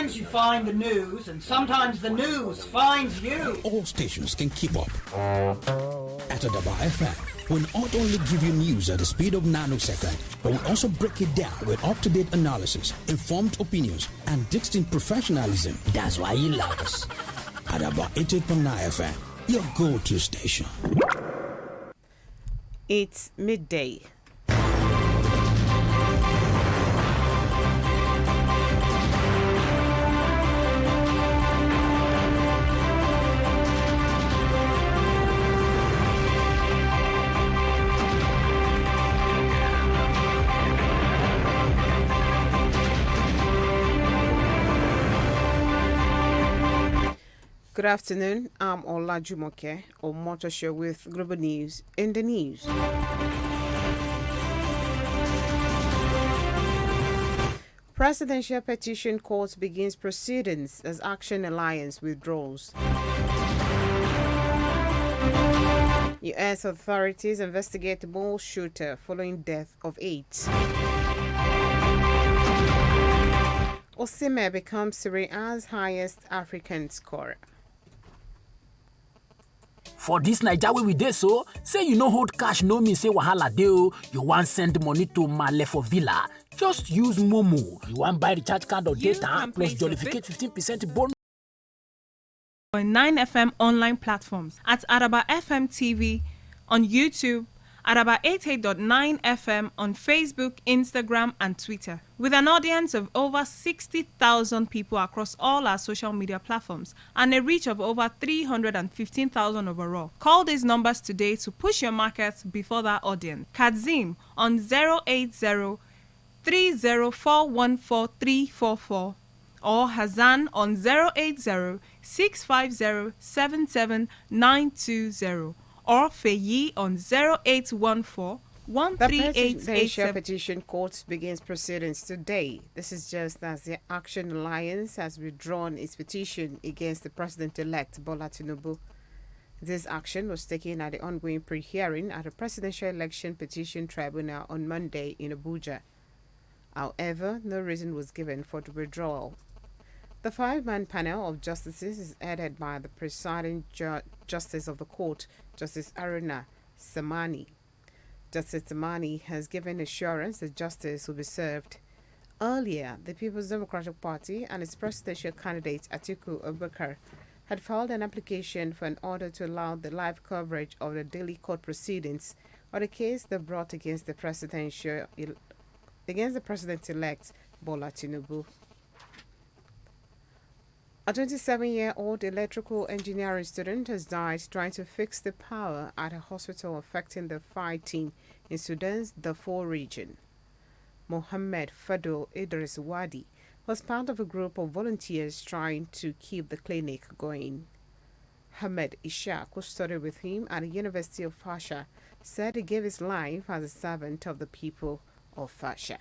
Sometimes you find the news, and sometimes the news finds you. All stations can keep up. At Adaba FM, we not only give you news at the speed of nanosecond, but we also break it down with up-to-date analysis, informed opinions, and distinct professionalism. That's why you love us. Adaba 88.9 FM, your go-to station. It's midday. Good afternoon. I'm Olajumoke Omotoso with Global News in the news. Presidential petition court begins proceedings as Action Alliance withdraws. U.S. authorities investigate the mall shooter following death of 8. Osimhen becomes Serie A's highest African scorer. For this Naija wey we dey so, say you no hold cash no mean say wahala dey o. You wan send money to Male for Villa, just use Momo. You wan buy recharge card or data plus jollificate 15% bonus. 9 FM online platforms at Adaba FM TV on YouTube, Adaba 88.9 FM on Facebook, Instagram, and Twitter. With an audience of over 60,000 people across all our social media platforms and a reach of over 315,000 overall. Call these numbers today to push your market before that audience. Kazim on 080-30414344 or Hazan on 080-650-77920 or Feyi on 0814 The Presidential Petition Court begins proceedings today. This is just as the Action Alliance has withdrawn its petition against the President-elect Bola Tinubu. This action was taken at the ongoing pre-hearing at the Presidential Election Petition Tribunal on Monday in Abuja. However, no reason was given for the withdrawal. The 5-man panel of justices is headed by the presiding justice of the court, Justice Aruna Samani. Justice Samani has given assurance that justice will be served. Earlier, the People's Democratic Party and its presidential candidate Atiku Abubakar had filed an application for an order to allow the live coverage of the daily court proceedings or the case they brought against the president-elect Bola Tinubu. A 27-year-old electrical engineering student has died trying to fix the power at a hospital affecting the fighting in Sudan's Darfur region. Mohammed Fadul Idris Wadi was part of a group of volunteers trying to keep the clinic going. Hamed Ishaq, who studied with him at the University of Fasha, said he gave his life as a servant of the people of Fasha.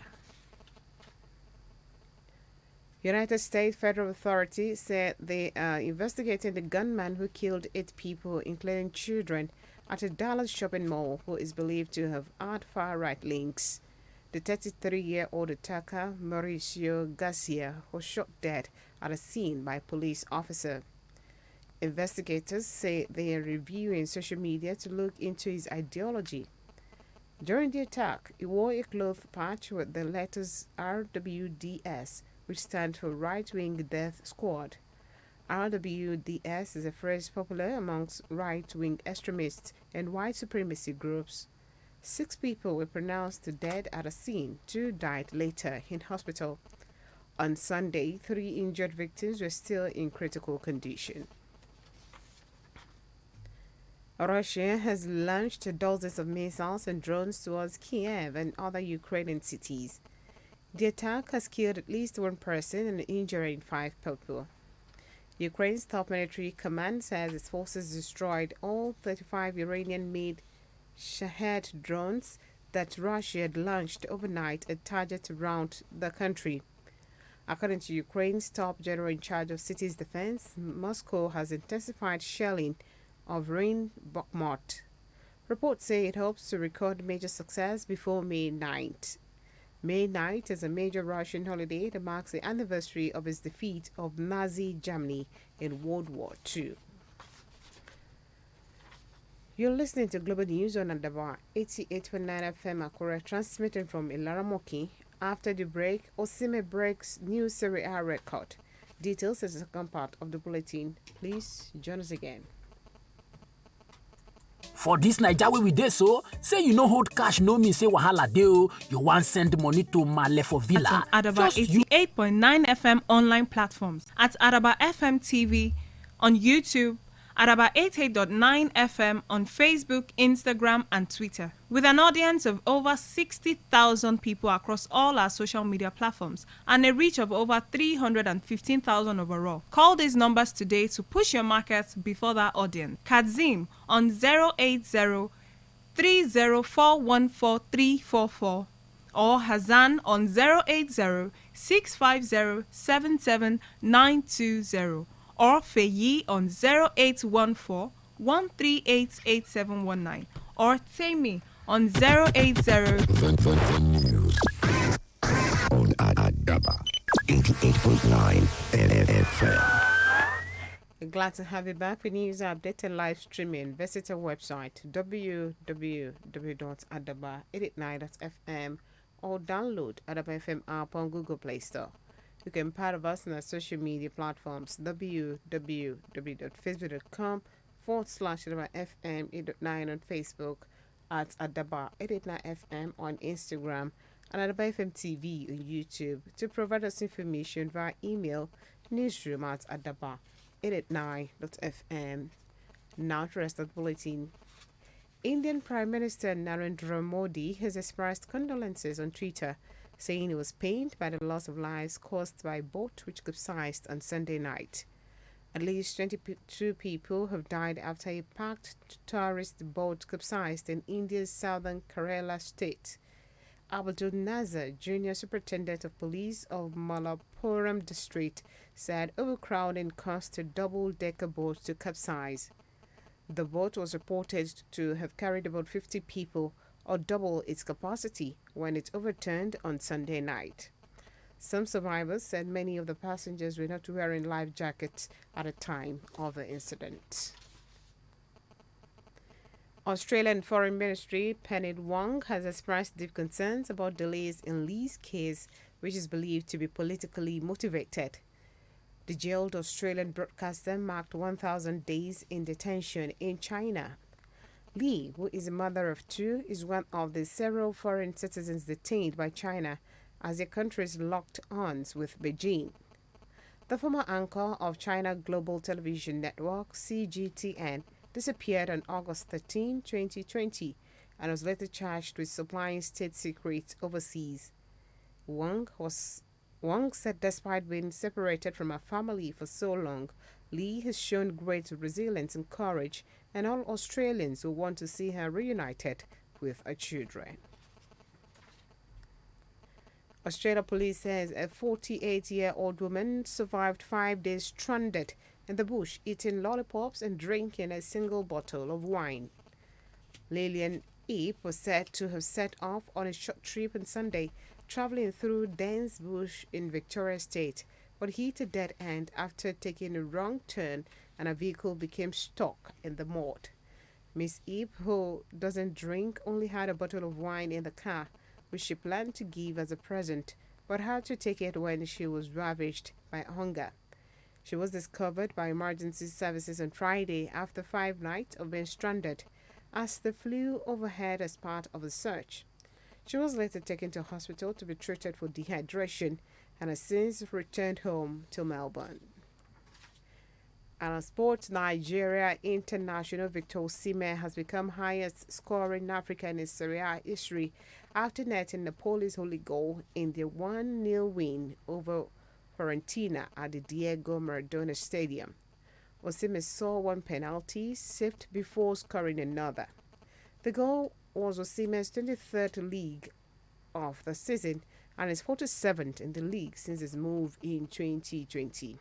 United States federal authorities said they are investigating the gunman who killed 8 people, including children, at a Dallas shopping mall who is believed to have had far-right links. The 33-year-old attacker, Mauricio Garcia, was shot dead at a scene by a police officer. Investigators say they are reviewing social media to look into his ideology. During the attack, he wore a cloth patch with the letters RWDS, which stands for Right-Wing Death Squad. RWDS is a phrase popular amongst right-wing extremists and white supremacy groups. 6 people were pronounced dead at a scene. 2 died later in hospital. On Sunday, 3 injured victims were still in critical condition. Russia has launched dozens of missiles and drones towards Kiev and other Ukrainian cities. The attack has killed at least 1 person and injured 5 people. Ukraine's top military command says its forces destroyed all 35 Iranian-made Shahed drones that Russia had launched overnight at targets around the country. According to Ukraine's top general in charge of city's defense, Moscow has intensified shelling of Rhine Bakhmut. Reports say it hopes to record major success before May 9th. May 9th is a major Russian holiday that marks the anniversary of its defeat of Nazi Germany in World War II. You're listening to Global News on Adaba 88.9 FM Akure, transmitting from Ilaramoki. After the break, Osime breaks new Serie A record. Details is the second part of the bulletin. Please join us again. For this Naija wey we dey so, say you no hold cash no mean say wahala dey o. You wan send money to Male for Villa. At Adaba 88.9 FM online platforms. At Adaba FM TV on YouTube. Adaba 88.9 FM on Facebook, Instagram, and Twitter. With an audience of over 60,000 people across all our social media platforms and a reach of over 315,000 overall. Call these numbers today to push your market before that audience. Kadzim on 080-30414344 or Hazan on 080-650-77920. Or Feyi on 0814-138-8719 or Temi on 080 News on Adaba 88.9 FM. Glad to have you back with news update and live streaming. Visit our website www.adaba889.fm or download Adaba FM app on Google Play Store. You can be part of us on our social media platforms www.facebook.com/FM 889 on Facebook, at Adaba 889FM on Instagram, and Adaba FM TV on YouTube. To provide us information via email, newsroom@adaba889.fm. Now to rest of the bulletin. Indian Prime Minister Narendra Modi has expressed condolences on Twitter, saying he was pained by the loss of lives caused by a boat which capsized on Sunday night. At least 22 people have died after a packed tourist boat capsized in India's southern Kerala state. Abdul Nazar, Junior Superintendent of Police of Malappuram district, said overcrowding caused a double-decker boat to capsize. The boat was reported to have carried about 50 people, or double its capacity, when it overturned on Sunday night. Some survivors said many of the passengers were not wearing life jackets at the time of the incident. Australian Foreign Ministry Penny Wong has expressed deep concerns about delays in Lee's case, which is believed to be politically motivated. The jailed Australian broadcaster marked 1,000 days in detention in China. Lee, who is a mother of two, is one of the several foreign citizens detained by China as their countries locked arms with Beijing. The former anchor of China Global Television Network, CGTN, disappeared on August 13, 2020, and was later charged with supplying state secrets overseas. Wang said despite being separated from her family for so long, Lee has shown great resilience and courage, and all Australians who want to see her reunited with her children. Australia police says a 48-year-old woman survived 5 days stranded in the bush, eating lollipops and drinking a single bottle of wine. Lillian Eep was said to have set off on a short trip on Sunday, traveling through dense bush in Victoria State, but hit a dead end after taking a wrong turn and her vehicle became stuck in the mud. Miss Eep, who doesn't drink, only had a bottle of wine in the car, which she planned to give as a present, but had to take it when she was ravaged by hunger. She was discovered by emergency services on Friday after 5 nights of being stranded, as they flew overhead as part of the search. She was later taken to hospital to be treated for dehydration and has since returned home to Melbourne. And on sports, Nigeria international Victor Osimhen has become highest scoring African in Serie A history after netting Napoli's only goal in their 1-0 win over Fiorentina at the Diego Maradona Stadium. Osimhen saw one penalty saved before scoring another. The goal was Osimhen's 23rd league of the season and his 47th in the league since his move in 2020.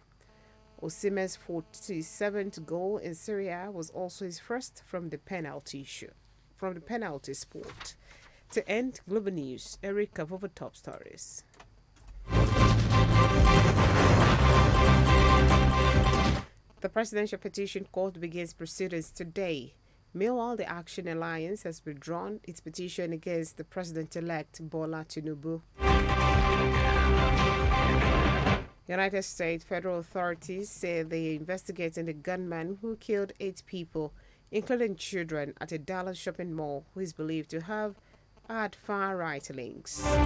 Osimhen's 47th goal in Serie A was also his first from the penalty spot. To end global news, a recap of the top stories. The Presidential Petition Court begins proceedings today. Meanwhile, the Action Alliance has withdrawn its petition against the President-elect Bola Tinubu. United States federal authorities say they are investigating the gunman who killed 8 people, including children, at a Dallas shopping mall, who is believed to have had far-right links. I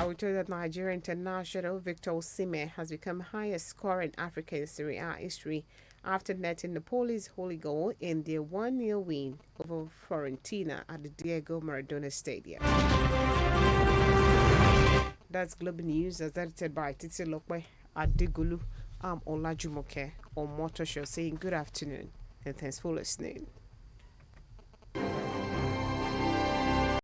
will tell you that Nigeria international Victor Osimhen has become highest scoring African in Serie A history after netting Napoli's holy goal in their 1-0 win over Fiorentina at the Diego Maradona Stadium. That's Global News as edited by Titi Lokwe Adigulu. I'm Olajumoke Omotoso saying good afternoon and thanks for listening.